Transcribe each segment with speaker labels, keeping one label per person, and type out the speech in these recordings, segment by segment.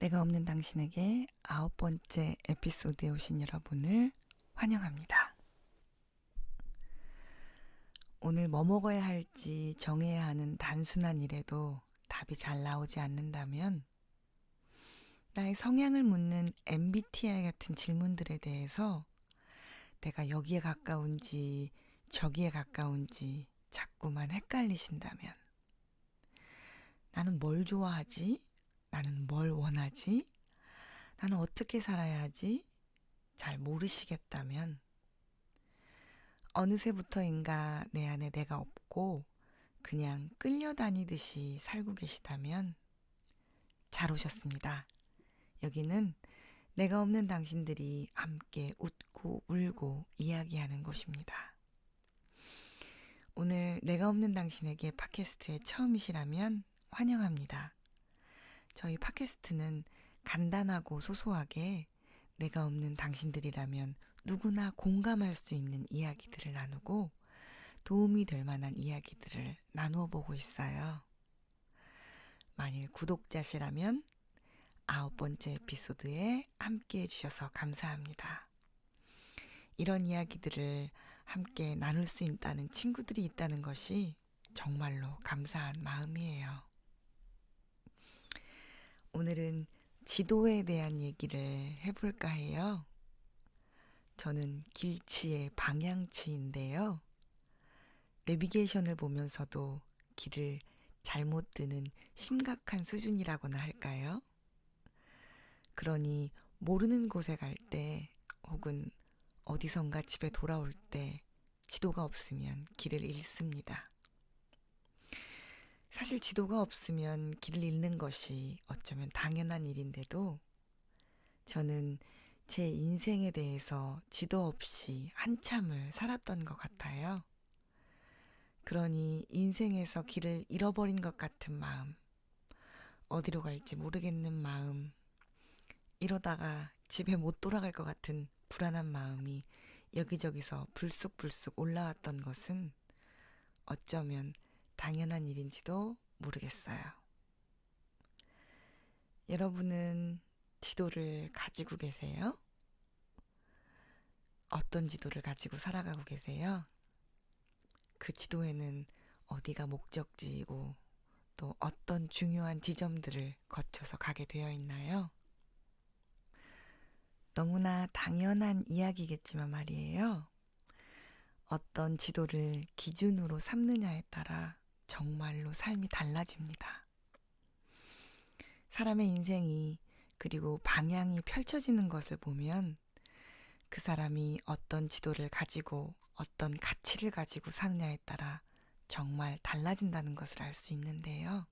Speaker 1: 내가 없는 당신에게 9번째 에피소드에 오신 여러분을 환영합니다. 오늘 뭐 먹어야 할지 정해야 하는 단순한 일에도 답이 잘 나오지 않는다면 나의 성향을 묻는 MBTI 같은 질문들에 대해서 내가 여기에 가까운지 저기에 가까운지 자꾸만 헷갈리신다면 나는 뭘 좋아하지? 나는 뭘 원하지? 나는 어떻게 살아야 하지? 잘 모르시겠다면 어느새부터인가 내 안에 내가 없고 그냥 끌려다니듯이 살고 계시다면 잘 오셨습니다. 여기는 내가 없는 당신들이 함께 웃고 울고 이야기하는 곳입니다. 오늘 내가 없는 당신에게 팟캐스트에 처음이시라면 환영합니다. 저희 팟캐스트는 간단하고 소소하게 내가 없는 당신들이라면 누구나 공감할 수 있는 이야기들을 나누고 도움이 될 만한 이야기들을 나누어 보고 있어요. 만일 구독자시라면 9번째 에피소드에 함께 해주셔서 감사합니다. 이런 이야기들을 함께 나눌 수 있다는 친구들이 있다는 것이 정말로 감사한 마음이에요. 오늘은 지도에 대한 얘기를 해볼까 해요. 저는 길치의 방향치인데요. 내비게이션을 보면서도 길을 잘못 드는 심각한 수준이라고나 할까요? 그러니 모르는 곳에 갈 때 혹은 어디선가 집에 돌아올 때 지도가 없으면 길을 잃습니다. 사실 지도가 없으면 길을 잃는 것이 어쩌면 당연한 일인데도 저는 제 인생에 대해서 지도 없이 한참을 살았던 것 같아요. 그러니 인생에서 길을 잃어버린 것 같은 마음, 어디로 갈지 모르겠는 마음, 이러다가 집에 못 돌아갈 것 같은 불안한 마음이 여기저기서 불쑥불쑥 올라왔던 것은 어쩌면 당연한 일인지도 모르겠어요. 여러분은 지도를 가지고 계세요? 어떤 지도를 가지고 살아가고 계세요? 그 지도에는 어디가 목적지이고 또 어떤 중요한 지점들을 거쳐서 가게 되어 있나요? 너무나 당연한 이야기겠지만 말이에요. 어떤 지도를 기준으로 삼느냐에 따라 정말로 삶이 달라집니다. 사람의 인생이 그리고 방향이 펼쳐지는 것을 보면 그 사람이 어떤 지도를 가지고 어떤 가치를 가지고 사느냐에 따라 정말 달라진다는 것을 알 수 있는데요.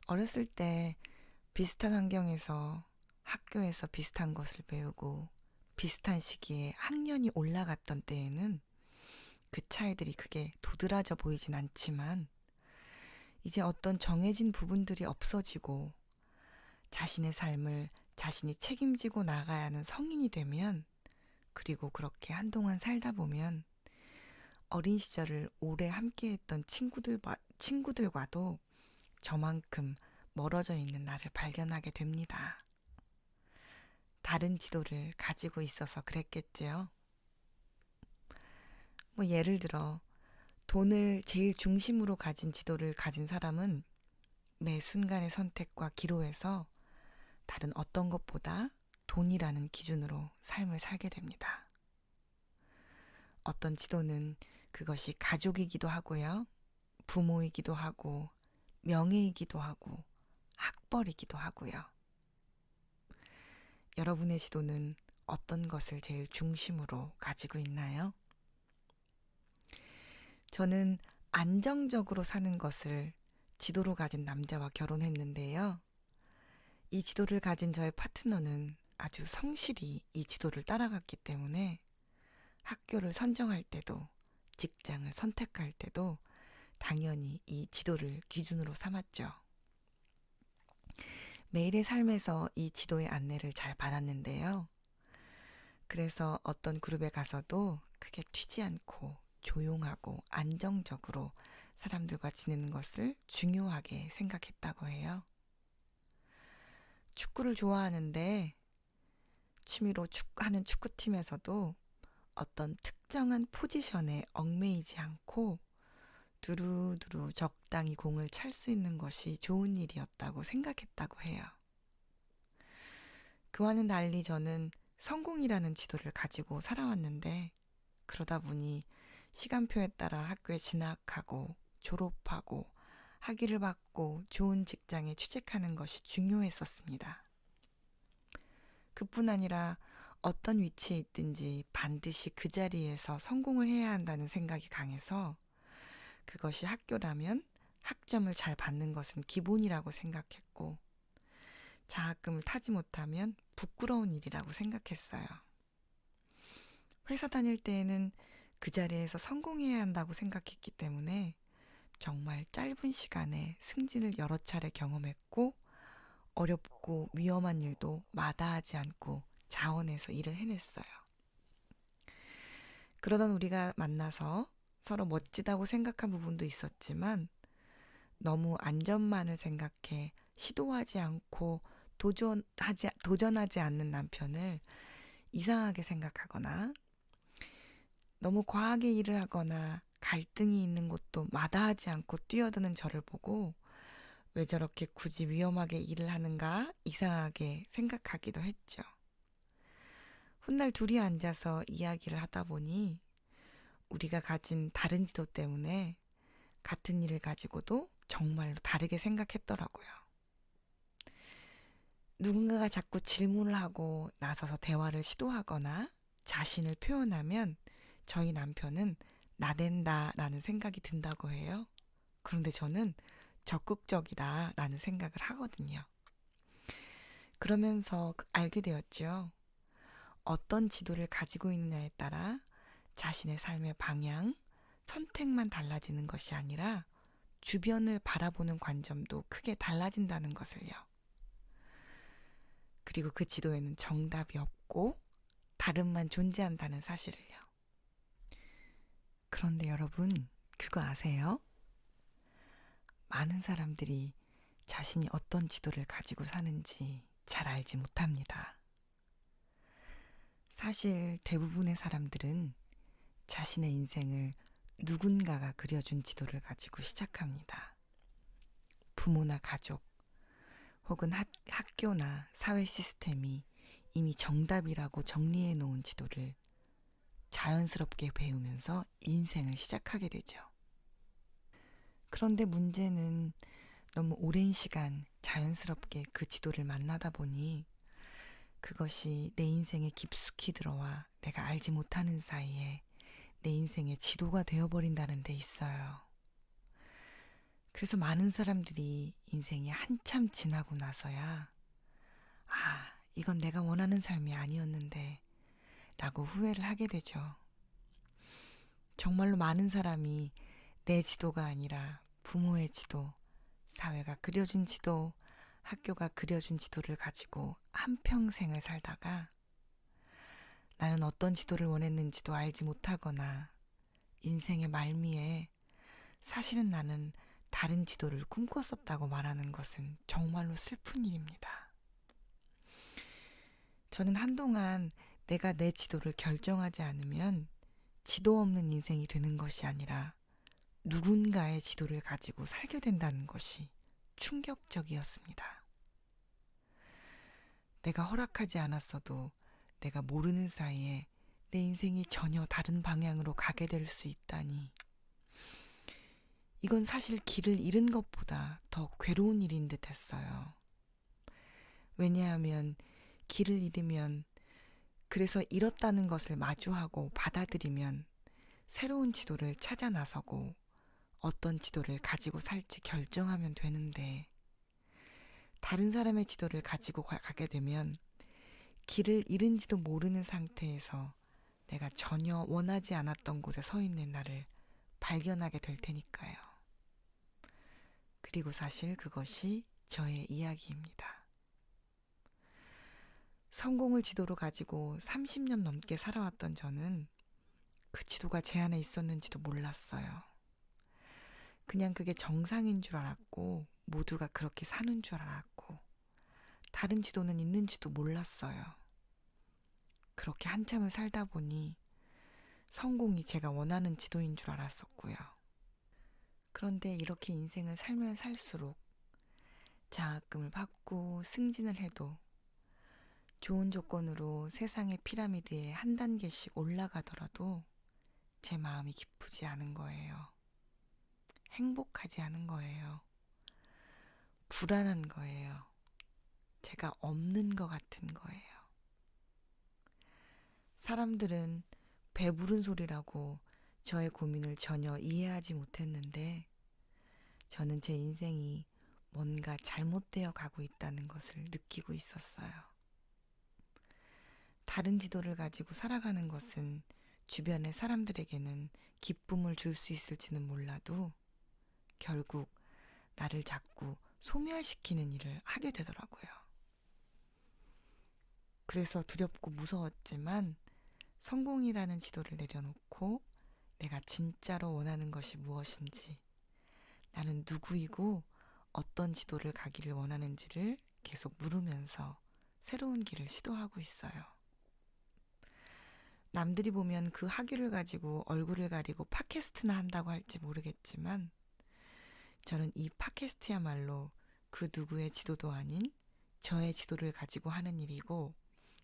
Speaker 1: 어렸을 때 비슷한 환경에서 학교에서 비슷한 것을 배우고 비슷한 시기에 학년이 올라갔던 때에는 그 차이들이 크게 도드라져 보이진 않지만 이제 어떤 정해진 부분들이 없어지고 자신의 삶을 자신이 책임지고 나가야 하는 성인이 되면 그리고 그렇게 한동안 살다 보면 어린 시절을 오래 함께했던 친구들과도 저만큼 멀어져 있는 나를 발견하게 됩니다. 다른 지도를 가지고 있어서 그랬겠지요. 예를 들어 돈을 제일 중심으로 가진 지도를 가진 사람은 매 순간의 선택과 기로에서 다른 어떤 것보다 돈이라는 기준으로 삶을 살게 됩니다. 어떤 지도는 그것이 가족이기도 하고요. 부모이기도 하고 명예이기도 하고 학벌이기도 하고요. 여러분의 지도는 어떤 것을 제일 중심으로 가지고 있나요? 저는 안정적으로 사는 것을 지도로 가진 남자와 결혼했는데요. 이 지도를 가진 저의 파트너는 아주 성실히 이 지도를 따라갔기 때문에 학교를 선정할 때도 직장을 선택할 때도 당연히 이 지도를 기준으로 삼았죠. 매일의 삶에서 이 지도의 안내를 잘 받았는데요. 그래서 어떤 그룹에 가서도 크게 튀지 않고 조용하고 안정적으로 사람들과 지내는 것을 중요하게 생각했다고 해요. 축구를 좋아하는데 취미로 하는 축구팀에서도 어떤 특정한 포지션에 얽매이지 않고 두루두루 적당히 공을 찰 수 있는 것이 좋은 일이었다고 생각했다고 해요. 그와는 달리 저는 성공이라는 지도를 가지고 살아왔는데 그러다 보니 시간표에 따라 학교에 진학하고 졸업하고 학위를 받고 좋은 직장에 취직하는 것이 중요했었습니다. 그뿐 아니라 어떤 위치에 있든지 반드시 그 자리에서 성공을 해야 한다는 생각이 강해서 그것이 학교라면 학점을 잘 받는 것은 기본이라고 생각했고 장학금을 타지 못하면 부끄러운 일이라고 생각했어요. 회사 다닐 때에는 그 자리에서 성공해야 한다고 생각했기 때문에 정말 짧은 시간에 승진을 여러 차례 경험했고 어렵고 위험한 일도 마다하지 않고 자원해서 일을 해냈어요. 그러던 우리가 만나서 서로 멋지다고 생각한 부분도 있었지만 너무 안전만을 생각해 시도하지 않고 도전하지 않는 남편을 이상하게 생각하거나 너무 과하게 일을 하거나 갈등이 있는 곳도 마다하지 않고 뛰어드는 저를 보고 왜 저렇게 굳이 위험하게 일을 하는가 이상하게 생각하기도 했죠. 훗날 둘이 앉아서 이야기를 하다 보니 우리가 가진 다른 지도 때문에 같은 일을 가지고도 정말로 다르게 생각했더라고요. 누군가가 자꾸 질문을 하고 나서서 대화를 시도하거나 자신을 표현하면 저희 남편은 나댄다라는 생각이 든다고 해요. 그런데 저는 적극적이다라는 생각을 하거든요. 그러면서 알게 되었죠. 어떤 지도를 가지고 있느냐에 따라 자신의 삶의 방향, 선택만 달라지는 것이 아니라 주변을 바라보는 관점도 크게 달라진다는 것을요. 그리고 그 지도에는 정답이 없고 다름만 존재한다는 사실을요. 그런데 여러분, 그거 아세요? 많은 사람들이 자신이 어떤 지도를 가지고 사는지 잘 알지 못합니다. 사실 대부분의 사람들은 자신의 인생을 누군가가 그려준 지도를 가지고 시작합니다. 부모나 가족, 혹은 학교나 사회 시스템이 이미 정답이라고 정리해 놓은 지도를 자연스럽게 배우면서 인생을 시작하게 되죠. 그런데 문제는 너무 오랜 시간 자연스럽게 그 지도를 만나다 보니 그것이 내 인생에 깊숙이 들어와 내가 알지 못하는 사이에 내 인생의 지도가 되어버린다는 데 있어요. 그래서 많은 사람들이 인생이 한참 지나고 나서야 이건 내가 원하는 삶이 아니었는데 라고 후회를 하게 되죠. 정말로 많은 사람이 내 지도가 아니라 부모의 지도, 사회가 그려준 지도, 학교가 그려준 지도를 가지고 한평생을 살다가 나는 어떤 지도를 원했는지도 알지 못하거나 인생의 말미에 사실은 나는 다른 지도를 꿈꿨었다고 말하는 것은 정말로 슬픈 일입니다. 저는 한동안 내가 내 지도를 결정하지 않으면 지도 없는 인생이 되는 것이 아니라 누군가의 지도를 가지고 살게 된다는 것이 충격적이었습니다. 내가 허락하지 않았어도 내가 모르는 사이에 내 인생이 전혀 다른 방향으로 가게 될 수 있다니. 이건 사실 길을 잃은 것보다 더 괴로운 일인 듯 했어요. 왜냐하면 길을 잃으면 그래서 잃었다는 것을 마주하고 받아들이면 새로운 지도를 찾아 나서고 어떤 지도를 가지고 살지 결정하면 되는데 다른 사람의 지도를 가지고 가게 되면 길을 잃은지도 모르는 상태에서 내가 전혀 원하지 않았던 곳에 서 있는 나를 발견하게 될 테니까요. 그리고 사실 그것이 저의 이야기입니다. 성공을 지도로 가지고 30년 넘게 살아왔던 저는 그 지도가 제 안에 있었는지도 몰랐어요. 그냥 그게 정상인 줄 알았고 모두가 그렇게 사는 줄 알았고 다른 지도는 있는지도 몰랐어요. 그렇게 한참을 살다 보니 성공이 제가 원하는 지도인 줄 알았었고요. 그런데 이렇게 인생을 살면 살수록 장학금을 받고 승진을 해도 좋은 조건으로 세상의 피라미드에 한 단계씩 올라가더라도 제 마음이 기쁘지 않은 거예요. 행복하지 않은 거예요. 불안한 거예요. 제가 없는 것 같은 거예요. 사람들은 배부른 소리라고 저의 고민을 전혀 이해하지 못했는데 저는 제 인생이 뭔가 잘못되어 가고 있다는 것을 느끼고 있었어요. 다른 지도를 가지고 살아가는 것은 주변의 사람들에게는 기쁨을 줄 수 있을지는 몰라도 결국 나를 자꾸 소멸시키는 일을 하게 되더라고요. 그래서 두렵고 무서웠지만 성공이라는 지도를 내려놓고 내가 진짜로 원하는 것이 무엇인지, 나는 누구이고 어떤 지도를 가기를 원하는지를 계속 물으면서 새로운 길을 시도하고 있어요. 남들이 보면 그 학위를 가지고 얼굴을 가리고 팟캐스트나 한다고 할지 모르겠지만 저는 이 팟캐스트야말로 그 누구의 지도도 아닌 저의 지도를 가지고 하는 일이고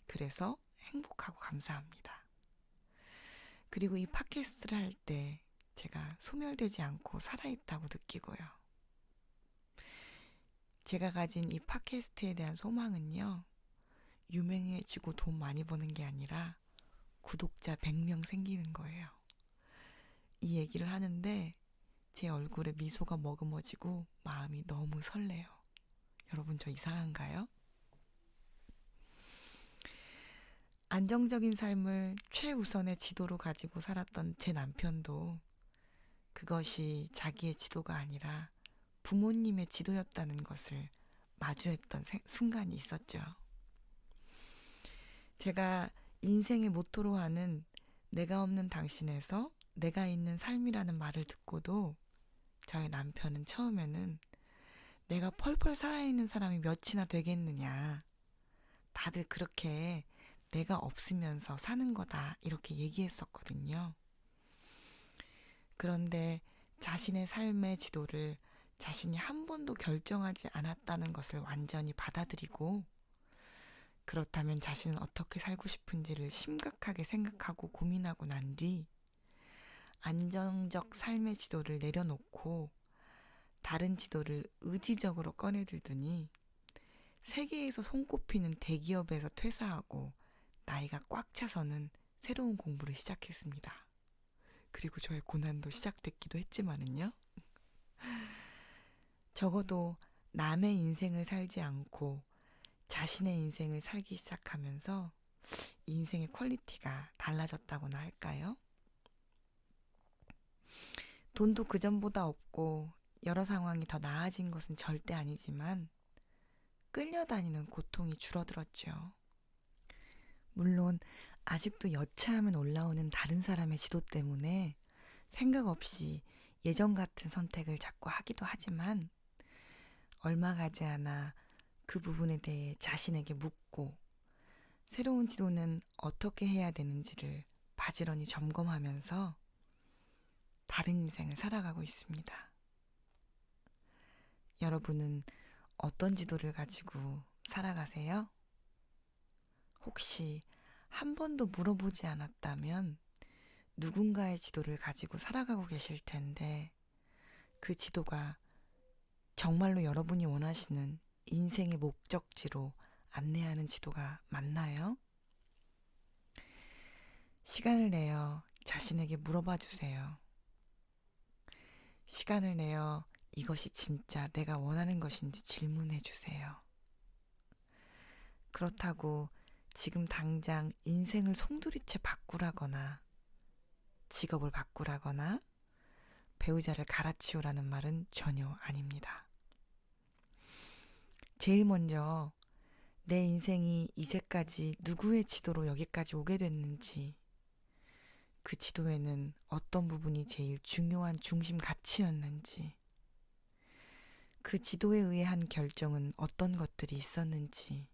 Speaker 1: 그래서 행복하고 감사합니다. 그리고 이 팟캐스트를 할 때 제가 소멸되지 않고 살아있다고 느끼고요. 제가 가진 이 팟캐스트에 대한 소망은요. 유명해지고 돈 많이 버는 게 아니라 구독자 100명 생기는 거예요. 이 얘기를 하는데 제 얼굴에 미소가 머금어지고 마음이 너무 설레요. 여러분 저 이상한가요? 안정적인 삶을 최우선의 지도로 가지고 살았던 제 남편도 그것이 자기의 지도가 아니라 부모님의 지도였다는 것을 마주했던 순간이 있었죠. 제가 인생의 모토로 하는 내가 없는 당신에서 내가 있는 삶이라는 말을 듣고도 저희 남편은 처음에는 내가 펄펄 살아있는 사람이 몇이나 되겠느냐. 다들 그렇게 내가 없으면서 사는 거다. 이렇게 얘기했었거든요. 그런데 자신의 삶의 지도를 자신이 한 번도 결정하지 않았다는 것을 완전히 받아들이고 그렇다면 자신은 어떻게 살고 싶은지를 심각하게 생각하고 고민하고 난 뒤 안정적 삶의 지도를 내려놓고 다른 지도를 의지적으로 꺼내들더니 세계에서 손꼽히는 대기업에서 퇴사하고 나이가 꽉 차서는 새로운 공부를 시작했습니다. 그리고 저의 고난도 시작됐기도 했지만은요. 적어도 남의 인생을 살지 않고 자신의 인생을 살기 시작하면서 인생의 퀄리티가 달라졌다고나 할까요? 돈도 그전보다 없고 여러 상황이 더 나아진 것은 절대 아니지만 끌려다니는 고통이 줄어들었죠. 물론 아직도 여차하면 올라오는 다른 사람의 지도 때문에 생각 없이 예전 같은 선택을 자꾸 하기도 하지만 얼마 가지 않아 그 부분에 대해 자신에게 묻고 새로운 지도는 어떻게 해야 되는지를 바지런히 점검하면서 다른 인생을 살아가고 있습니다. 여러분은 어떤 지도를 가지고 살아가세요? 혹시 한 번도 물어보지 않았다면 누군가의 지도를 가지고 살아가고 계실 텐데 그 지도가 정말로 여러분이 원하시는 인생의 목적지로 안내하는 지도가 맞나요? 시간을 내어 자신에게 물어봐 주세요. 시간을 내어 이것이 진짜 내가 원하는 것인지 질문해 주세요. 그렇다고 지금 당장 인생을 송두리째 바꾸라거나 직업을 바꾸라거나 배우자를 갈아치우라는 말은 전혀 아닙니다. 제일 먼저 내 인생이 이제까지 누구의 지도로 여기까지 오게 됐는지, 그 지도에는 어떤 부분이 제일 중요한 중심 가치였는지, 그 지도에 의해 한 결정은 어떤 것들이 있었는지,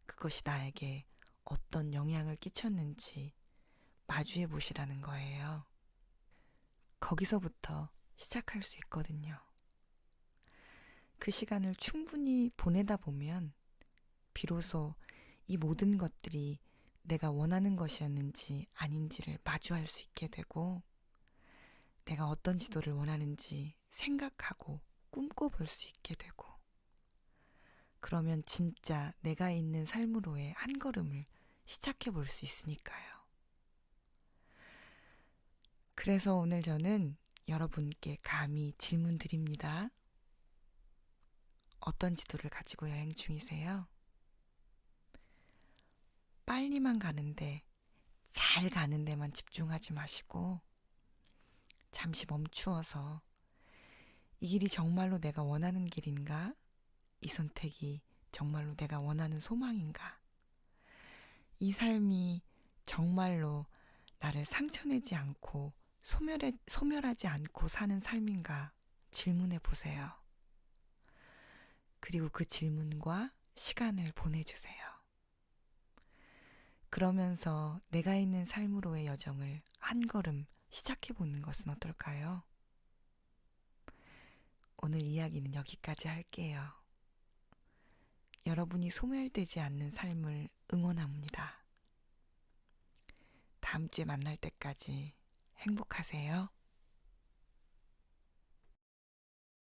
Speaker 1: 그것이 나에게 어떤 영향을 끼쳤는지 마주해 보시라는 거예요. 거기서부터 시작할 수 있거든요. 그 시간을 충분히 보내다 보면 비로소 이 모든 것들이 내가 원하는 것이었는지 아닌지를 마주할 수 있게 되고, 내가 어떤 지도를 원하는지 생각하고 꿈꿔볼 수 있게 되고, 그러면 진짜 내가 있는 삶으로의 한 걸음을 시작해 볼 수 있으니까요. 그래서 오늘 저는 여러분께 감히 질문 드립니다. 어떤 지도를 가지고 여행 중이세요? 빨리만 가는데, 잘 가는 데만 집중하지 마시고 잠시 멈추어서 이 길이 정말로 내가 원하는 길인가? 이 선택이 정말로 내가 원하는 소망인가? 이 삶이 정말로 나를 상처내지 않고 소멸하지 않고 사는 삶인가? 질문해 보세요. 그리고 그 질문과 시간을 보내주세요. 그러면서 내가 있는 삶으로의 여정을 한 걸음 시작해 보는 것은 어떨까요? 오늘 이야기는 여기까지 할게요. 여러분이 소멸되지 않는 삶을 응원합니다. 다음 주에 만날 때까지 행복하세요.